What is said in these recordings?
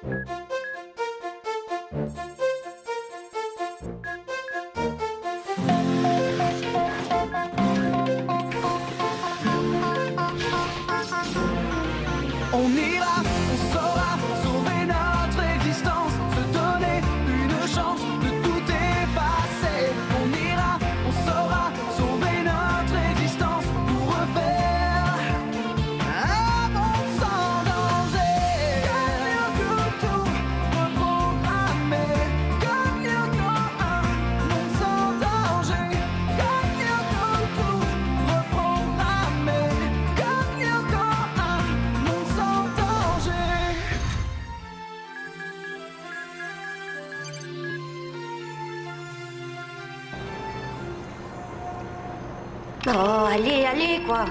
On ira, on saura sauver notre existence, se donner une chance de tout effacer. On ira, on saura sauver notre existence pour refaire un monde sans danger. Comme tout reprogrammé, comme un monde sans danger. Comme tout reprogrammé, comme un monde sans danger. Oh, allez, allez, quoi.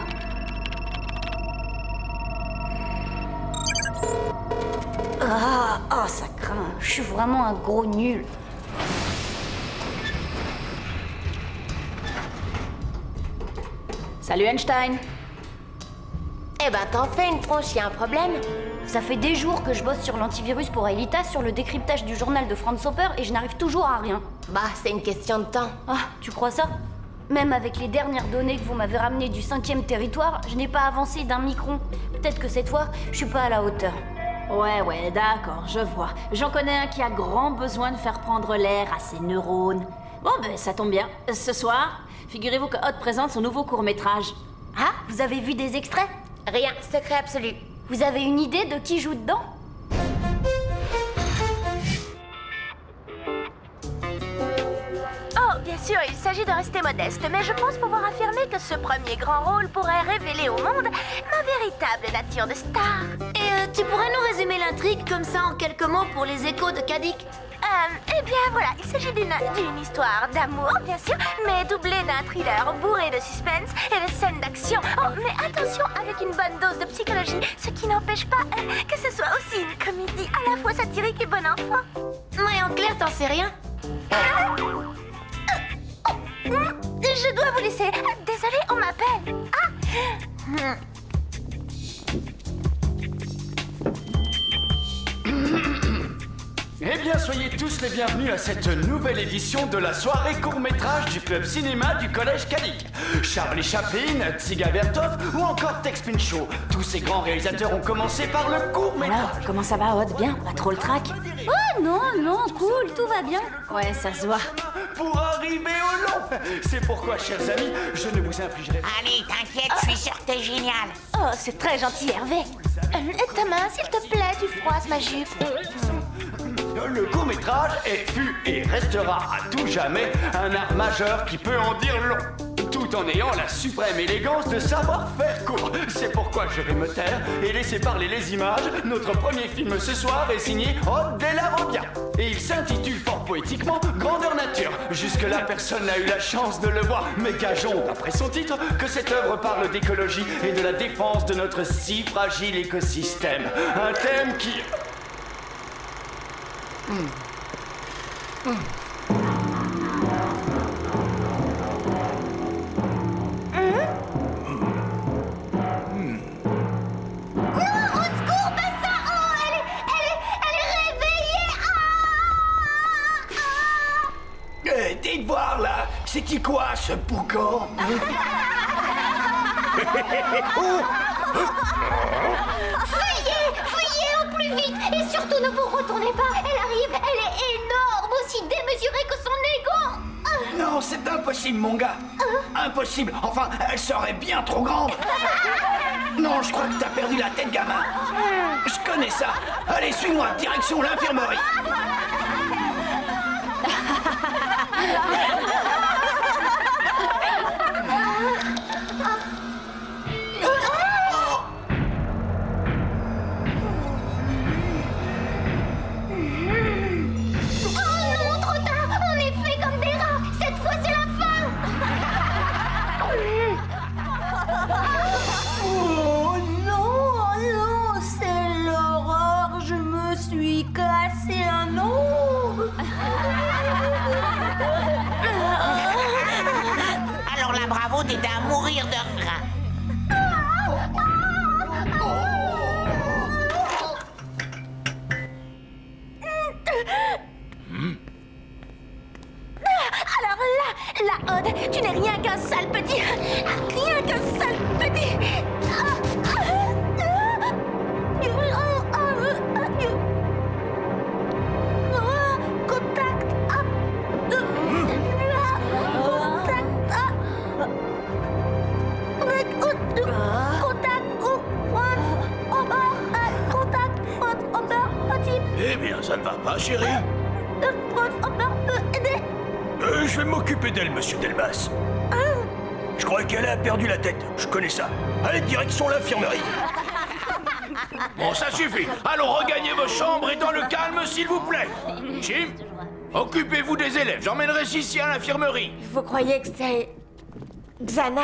Ah, ça craint. Je suis vraiment un gros nul. Salut Einstein. Eh ben, t'en fais une tronche, y a un problème? Ça fait des jours que je bosse sur l'antivirus pour Aelita, sur le décryptage du journal de Franz Hopper, et je n'arrive toujours à rien. Bah, c'est une question de temps. Ah, tu crois ça? Même avec les dernières données que vous m'avez ramenées du 5e territoire, je n'ai pas avancé d'un micron. Peut-être que cette fois, je suis pas à la hauteur. Ouais, d'accord, je vois. J'en connais un qui a grand besoin de faire prendre l'air à ses neurones. Bon, ben, ça tombe bien. Ce soir, figurez-vous que Hot présente son nouveau court-métrage. Ah, vous avez vu des extraits? Rien, secret absolu. Vous avez une idée de qui joue dedans? Oh, bien sûr, il s'agit de rester modeste, mais je pense pouvoir affirmer que ce premier grand rôle pourrait révéler au monde ma véritable nature de star. Et tu pourrais nous résumer l'intrigue comme ça en quelques mots pour les échos de Kadik? Eh bien voilà, il s'agit d'une histoire d'amour, bien sûr, mais doublée d'un thriller bourré de suspense et de scènes d'action. Oh, mais attention, avec une bonne dose de psychologie, ce qui n'empêche pas que ce soit aussi une comédie à la fois satirique et bon enfant. Ouais, en clair, t'en sais rien? Je dois vous laisser. Désolée, on m'appelle. Eh bien, soyez tous les bienvenus à cette nouvelle édition de la soirée court-métrage du club cinéma du collège Kadik. Charlie Chaplin, Tsiga Vertov ou encore Tex Pinchot. Tous ces grands réalisateurs ont commencé par le court-métrage. Alors, comment ça va, Hot? Bien? Pas trop le trac? Oh non, cool, tout va bien. Ouais, ça se voit. Pour arriver au long. C'est pourquoi, chers amis, je ne vous infligerai pas. Allez, t'inquiète, je suis sûre que t'es génial. Oh, c'est très gentil, Hervé. Ta main, s'il te plaît, tu froisses ma jupe. Le court-métrage fut et restera à tout jamais un art majeur qui peut en dire long, tout en ayant la suprême élégance de savoir faire court. C'est pourquoi je vais me taire et laisser parler les images. Notre premier film ce soir est signé Hot Della Robbia et il s'intitule fort poétiquement Grandeur Nature. Jusque-là, personne n'a eu la chance de le voir, mais gageons, d'après son titre, que cette œuvre parle d'écologie et de la défense de notre si fragile écosystème. Un thème qui... Dites voir là, c'est-tu quoi ce boucan? Fuyez au plus vite et surtout ne vous retournez pas. Elle arrive, elle est énorme, aussi démesurée que son ego. Non, c'est impossible, mon gars. Impossible. Enfin, elle serait bien trop grande. Non, je crois que t'as perdu la tête, gamin. Je connais ça. Allez, suis-moi, direction l'infirmerie. Oh non, c'est l'horreur, je me suis cassé un ongle. Ça ne va pas, chérie? Prof, on peut aider? Je vais m'occuper d'elle, monsieur Delmas. Je crois qu'elle a perdu la tête. Je connais ça. Allez, direction l'infirmerie. Bon, ça suffit. Allons, regagnez vos chambres et dans le calme, s'il vous plaît. Jim, occupez-vous des élèves. J'emmènerai Sissi à l'infirmerie. Vous croyez que c'est... Xana?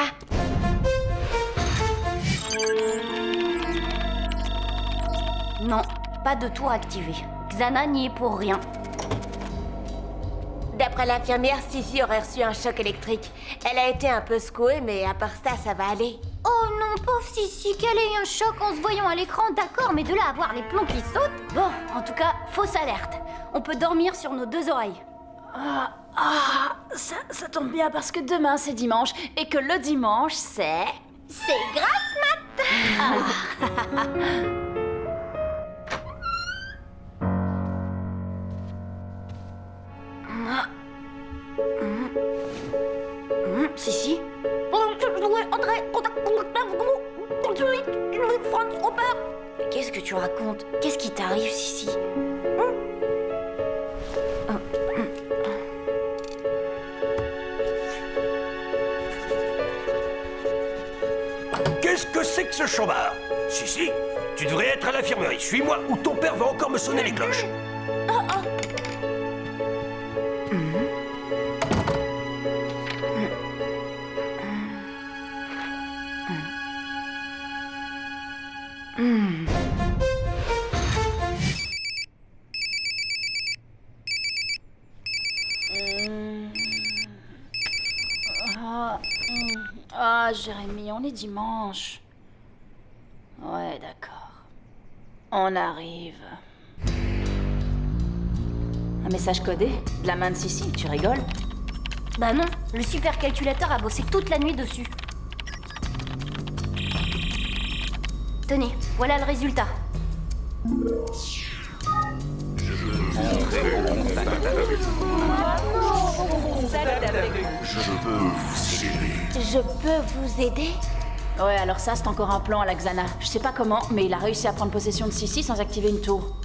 Non, pas de tour activé. Xana n'y est pour rien. D'après l'infirmière, Sissi aurait reçu un choc électrique. Elle a été un peu secouée, mais à part ça va aller. Oh non, pauvre Sissi, qu'elle ait eu un choc en se voyant à l'écran, d'accord, mais de là à avoir les plombs qui sautent. Bon, en tout cas, fausse alerte. On peut dormir sur nos 2 oreilles. Ça tombe bien parce que demain c'est dimanche et que le dimanche c'est... C'est grasse mat! Sissi? Mais qu'est-ce que tu racontes? Qu'est-ce qui t'arrive, Sissi? Qu'est-ce que c'est que ce chambard? Sissi, tu devrais être à l'infirmerie. Suis-moi ou ton père va encore me sonner les cloches. Ah, Jérémy, on est dimanche. Ouais, d'accord. On arrive. Un message codé? De la main de Sissi, tu rigoles? Bah non, le supercalculateur a bossé toute la nuit dessus. Tenez, voilà le résultat. Je peux vous aider? Ouais, alors ça, c'est encore un plan à la Xana. Je sais pas comment, mais il a réussi à prendre possession de Sissi sans activer une tour.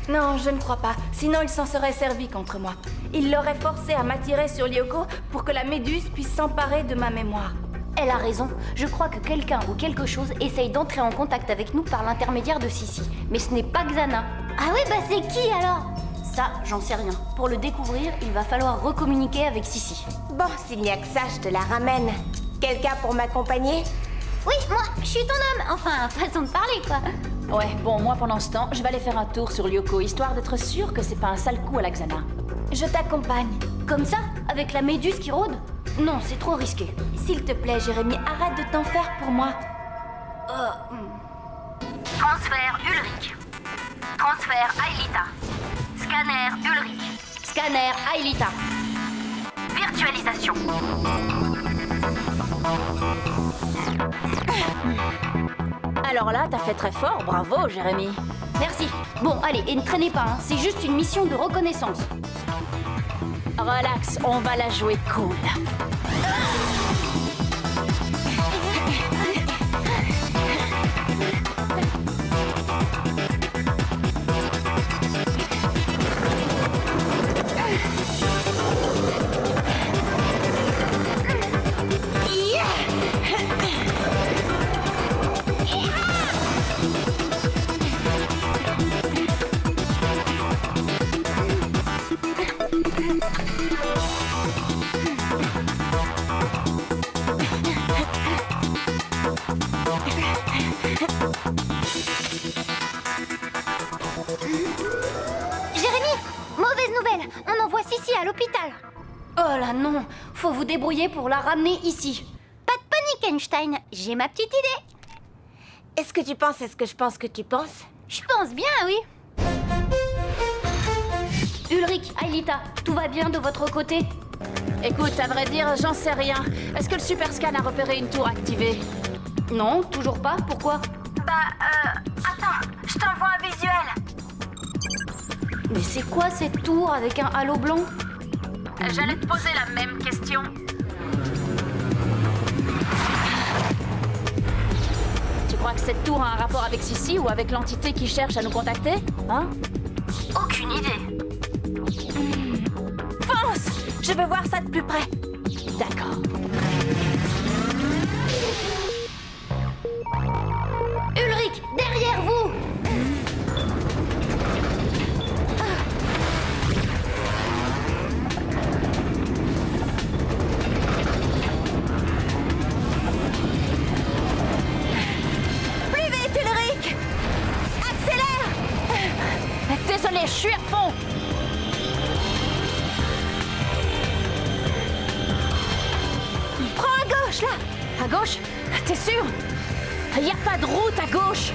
Non, je ne crois pas. Sinon, il s'en serait servi contre moi. Il l'aurait forcé à m'attirer sur Lyoko pour que la méduse puisse s'emparer de ma mémoire. Elle a raison. Je crois que quelqu'un ou quelque chose essaye d'entrer en contact avec nous par l'intermédiaire de Sissi. Mais ce n'est pas Xana. Ah oui, bah c'est qui alors? Ça, j'en sais rien. Pour le découvrir, il va falloir recommuniquer avec Sissi. Bon, s'il n'y a que ça, je te la ramène. Quelqu'un pour m'accompagner? Oui, moi, je suis ton homme. Enfin, façon de parler, quoi. Ouais, bon, moi pendant ce temps, je vais aller faire un tour sur Lyoko, histoire d'être sûr que c'est pas un sale coup à la Xana. Je t'accompagne. Comme ça? Avec la méduse qui rôde? Non, c'est trop risqué. S'il te plaît, Jérémy, arrête de t'en faire pour moi. Transfert Ulrich. Transfert Aelita. Scanner Ulrich. Scanner Aelita. Virtualisation. Alors là, t'as fait très fort, bravo Jérémy. Merci. Bon, allez, et ne traînez pas, hein. C'est juste une mission de reconnaissance. Relax, on va la jouer cool. Jérémy, mauvaise nouvelle. On envoie Sissi à l'hôpital. Oh là non, faut vous débrouiller pour la ramener ici. Pas de panique, Einstein. J'ai ma petite idée. Est-ce que tu penses à ce que je pense que tu penses? Je pense bien, oui. Ulrich, Aelita, tout va bien de votre côté? Écoute, à vrai dire, j'en sais rien. Est-ce que le super scan a repéré une tour activée? Non, toujours pas. Pourquoi? Attends, je t'envoie un visuel. Mais c'est quoi cette tour avec un halo blanc? J'allais te poser la même question. Tu crois que cette tour a un rapport avec Sissi ou avec l'entité qui cherche à nous contacter? Hein? Aucune idée. Fonce! Je veux voir ça de plus près. D'accord. Ulrich, derrière vous! Plus vite, Ulrich! Accélère! Désolé, je suis à fond. Prends à gauche, là! À gauche? T'es sûr? Y a pas de route à gauche.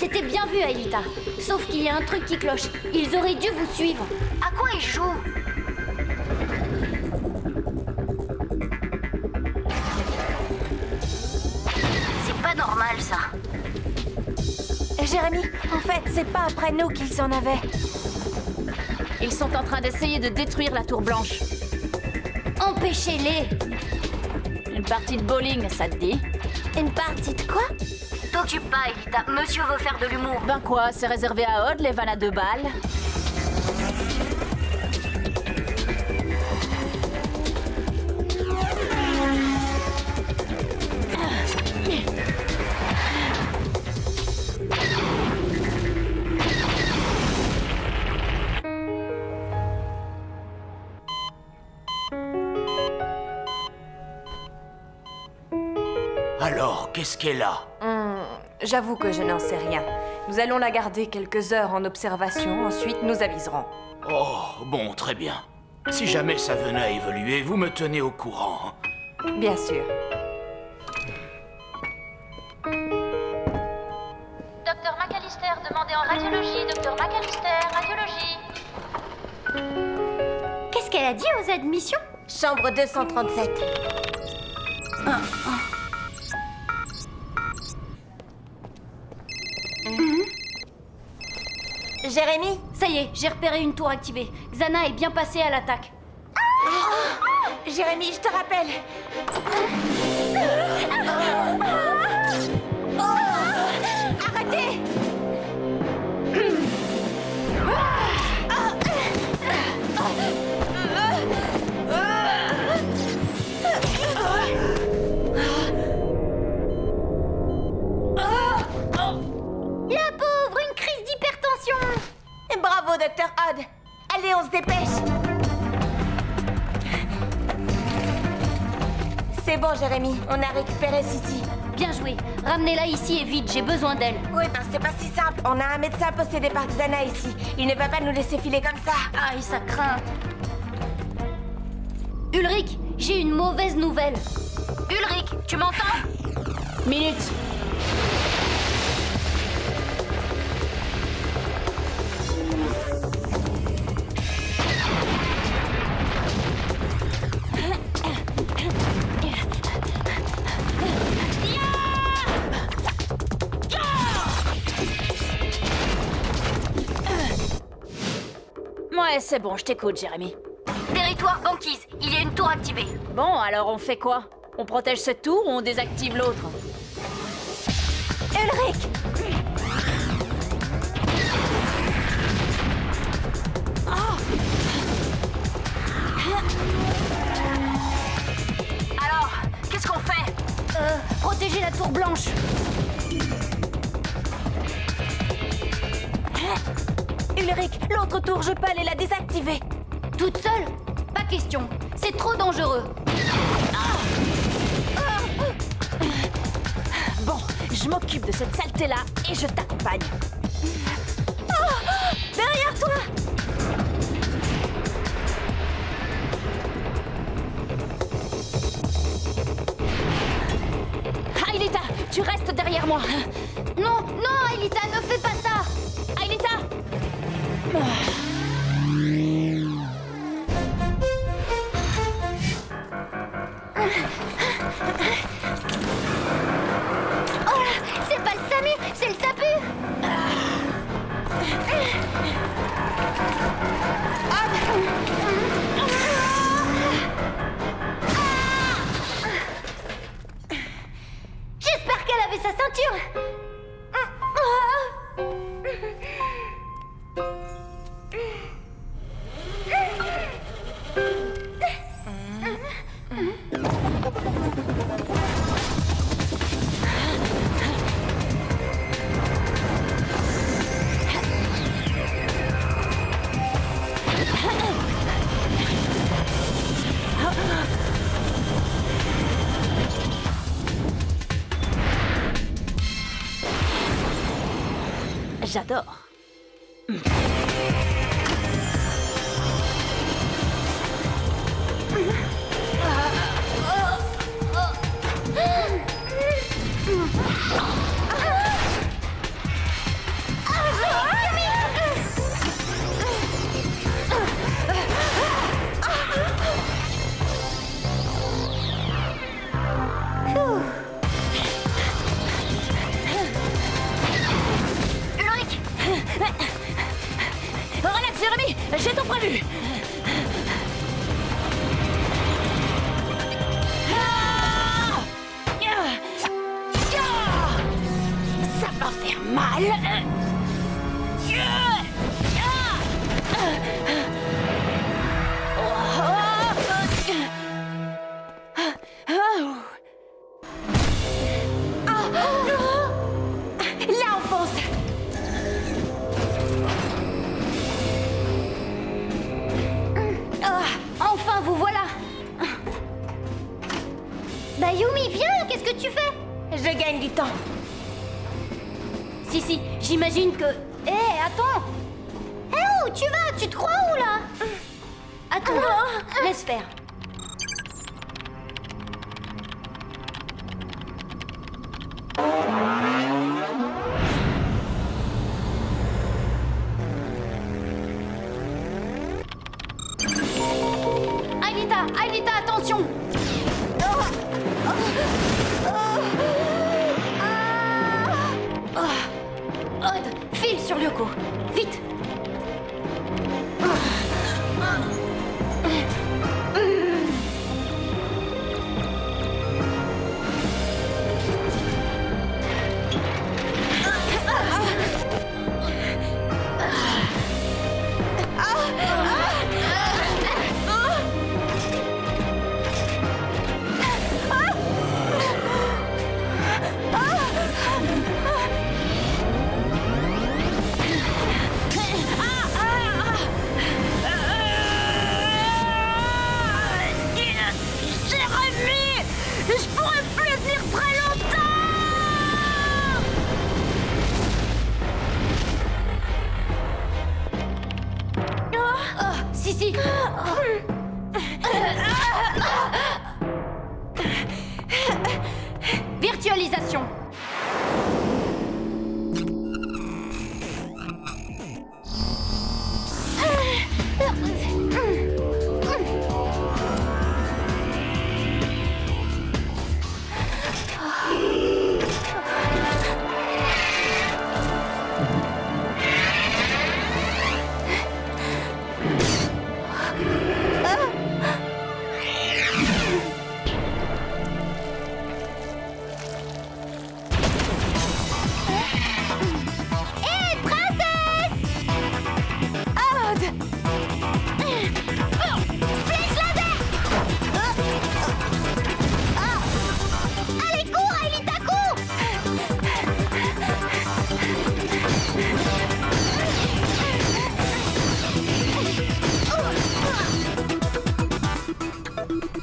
C'était bien vu, Aelita. Sauf qu'il y a un truc qui cloche. Ils auraient dû vous suivre. À quoi ils jouent? C'est pas normal, ça. Jérémy, en fait, c'est pas après nous qu'ils en avaient. Ils sont en train d'essayer de détruire la tour blanche. Empêchez-les. Une partie de bowling, ça te dit? Une partie de quoi? T'occupe pas, Aelita. Monsieur veut faire de l'humour. Ben quoi, c'est réservé à Odd, les vannes à 2 balles. Alors, qu'est-ce qu'elle a? J'avoue que je n'en sais rien. Nous allons la garder quelques heures en observation, ensuite nous aviserons. Oh, bon, très bien. Si jamais ça venait à évoluer, vous me tenez au courant. Bien sûr. Docteur McAllister, demandez en radiologie. Docteur McAllister, radiologie. Qu'est-ce qu'elle a dit aux admissions? Chambre 237. Jérémy, Ça y est, j'ai repéré une tour activée. Xana est bien passée à l'attaque. Jérémy, je te rappelle. Arrêtez! La pauvre, une crise d'hypertension. Bravo, Docteur Odd. Allez, on se dépêche. C'est bon, Jérémy. On a récupéré Sissi. Bien joué. Ramenez-la ici et vite, j'ai besoin d'elle. Oui, ben c'est pas si simple. On a un médecin possédé par Xana ici. Il ne va pas nous laisser filer comme ça. Aïe, ça craint. Ulrich, j'ai une mauvaise nouvelle. Ulrich, tu m'entends? Minute. Ouais, c'est bon, je t'écoute, Jérémy. Territoire banquise, il y a une tour activée. Bon, alors on fait quoi? On protège cette tour ou on désactive l'autre? Ulrich! Alors, qu'est-ce qu'on fait? Protéger la tour blanche. Ulrich, l'autre tour, je peux aller la désactiver. Toute seule? Pas question. C'est trop dangereux. Bon, je m'occupe de cette saleté-là et je t'accompagne. Derrière toi! Aelita, tu restes derrière derrière moi. Non, non, Aelita, ne fais pas ça. Aelita. Oh, c'est pas le SAMU, c'est le SAPU. J'espère qu'elle avait sa ceinture. J'adore. Ulrich, Relax, Jérémy, j'ai tout prévu. Ça va faire mal. Là, on fonce. enfin, vous voilà. Bah Yumi, viens, qu'est-ce que tu fais? Je gagne du temps. Si, j'imagine que... Hé, attends. Où tu vas? Tu te crois où, là? Attends, laisse faire. Aelita, attention. Odd, file sur Lyoko, vite. Si. Virtualisation.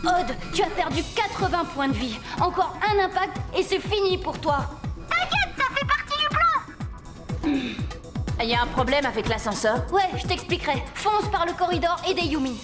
Odd, tu as perdu 80 points de vie. Encore un impact et c'est fini pour toi. T'inquiète, ça fait partie du plan. Il y a un problème avec l'ascenseur? Ouais, je t'expliquerai. Fonce par le corridor et des Yumi.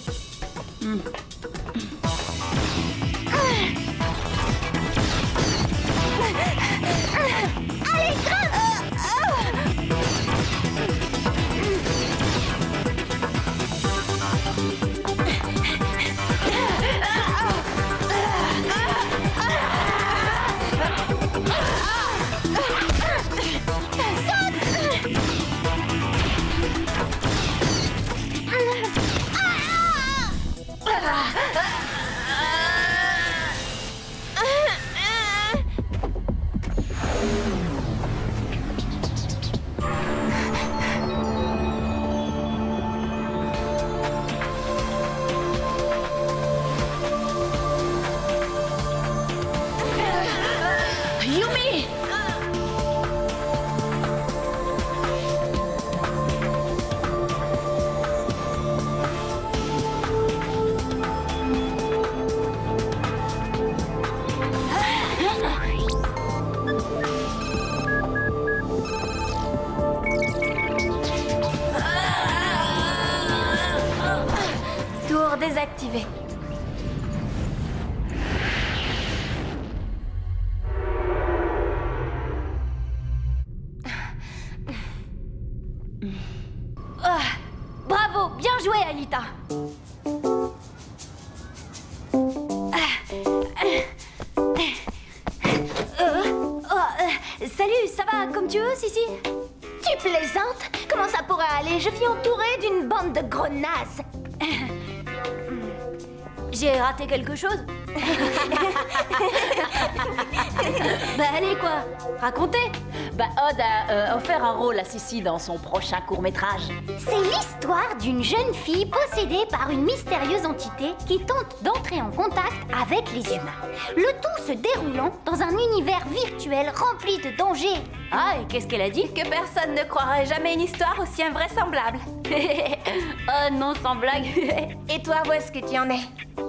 joué, Aelita. Salut, ça va comme tu veux, Sissi? Tu plaisantes? Comment ça pourrait aller? Je vis entourée d'une bande de gros nazes. J'ai raté quelque chose? Bah allez quoi, racontez. Bah, Odd a offert un rôle à Sissi dans son prochain court-métrage. C'est l'histoire d'une jeune fille possédée par une mystérieuse entité qui tente d'entrer en contact avec les humains. Le tout se déroulant dans un univers virtuel rempli de dangers. Ah, et qu'est-ce qu'elle a dit? Que personne ne croirait jamais une histoire aussi invraisemblable. Oh non, sans blague. Et toi, où est-ce que tu en es?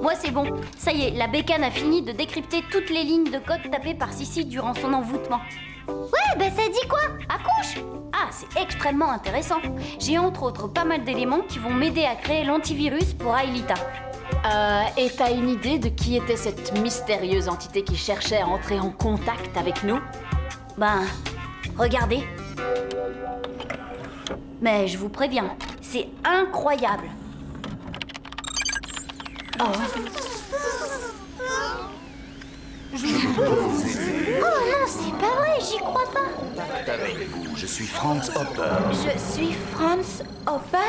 Moi c'est bon, ça y est, la bécane a fini de décrypter toutes les lignes de code tapées par Sissi durant son envoûtement. Ouais, bah ça dit quoi? Accouche? Ah, c'est extrêmement intéressant. J'ai entre autres pas mal d'éléments qui vont m'aider à créer l'antivirus pour Aelita. Et t'as une idée de qui était cette mystérieuse entité qui cherchait à entrer en contact avec nous? Ben, regardez. Mais je vous préviens, c'est incroyable. Oh. Oh non, c'est pas vrai, j'y crois pas. Avec vous, je suis Franz Hopper. Je suis Franz Hopper.